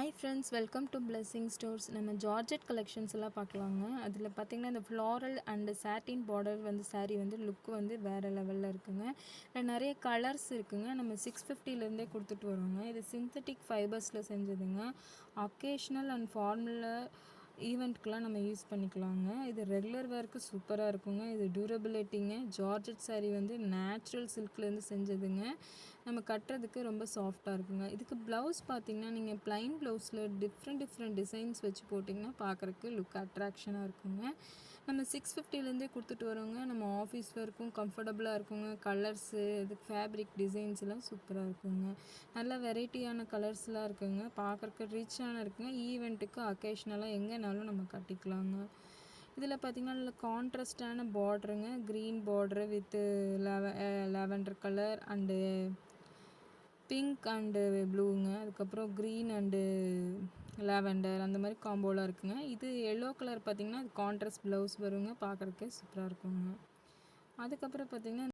Hi friends, welcome to blessing stores. நம்ம georgette collections எல்லாம் பார்க்கலாங்க. அதில் பார்த்திங்கன்னா இந்த ஃப்ளாரல் அண்டு சாட்டின் பார்டர் வந்து சாரீ வந்து லுக் வந்து வேறு லெவலில் இருக்குங்க. இதில் நிறைய கலர்ஸ் இருக்குங்க. நம்ம 650லேருந்தே கொடுத்துட்டு வரோங்க. இது சிந்தட்டிக் ஃபைபர்ஸில் செஞ்சதுங்க. அக்கேஷ்னல் அண்ட் ஃபார்முலர் ஈவெண்ட்க்கெலாம் நம்ம யூஸ் பண்ணிக்கலாங்க. இது ரெகுலர் வேர்க்கு சூப்பராக இருக்குங்க. இது டியூரபிலிட்டிங்க. ஜார்ஜெட் சாரீ வந்து நேச்சுரல் சில்க்லேருந்து செஞ்சதுங்க. நம்ம கட்டுறதுக்கு ரொம்ப சாஃப்டாக இருக்குங்க. இதுக்கு ப்ளவுஸ் பார்த்திங்கன்னா நீங்கள் ப்ளைன் ப்ளவுஸில் டிஃப்ரெண்ட் டிசைன்ஸ் வச்சு போட்டிங்கன்னா பார்க்குறக்கு லுக் அட்ராக்ஷனாக இருக்குங்க. நம்ம 650லேருந்தே கொடுத்துட்டு வரோங்க. நம்ம ஆஃபீஸ் ஒர்க்கும் கம்ஃபர்டபுளாக இருக்குங்க. கலர்ஸு இதுக்கு ஃபேப்ரிக் டிசைன்ஸ் எல்லாம் சூப்பராக இருக்குங்க. நல்ல வெரைட்டியான கலர்ஸ்லாம் இருக்குங்க. பார்க்குறக்கு ரிச்சான இருக்குங்க. ஈவெண்ட்டுக்கு அக்கேஷ்னலாக எங்கேனாலும் நம்ம கட்டிக்கலாங்க. இதில் பார்த்திங்கன்னா நல்ல கான்ட்ராஸ்டான பார்டருங்க. Green border with lavender colour and pink and ப்ளூங்க. அதுக்கப்புறம் க்ரீன் அண்டு லாவெண்டர் அந்த மாதிரி காம்போலாம் இருக்குங்க. இது எல்லோ கலர் பார்த்திங்கன்னா அது கான்ட்ராஸ்ட் ப்ளவுஸ் வருங்க. பார்க்குறதுக்கே சூப்பராக இருக்குங்க. அதுக்கப்புறம் பார்த்திங்கன்னா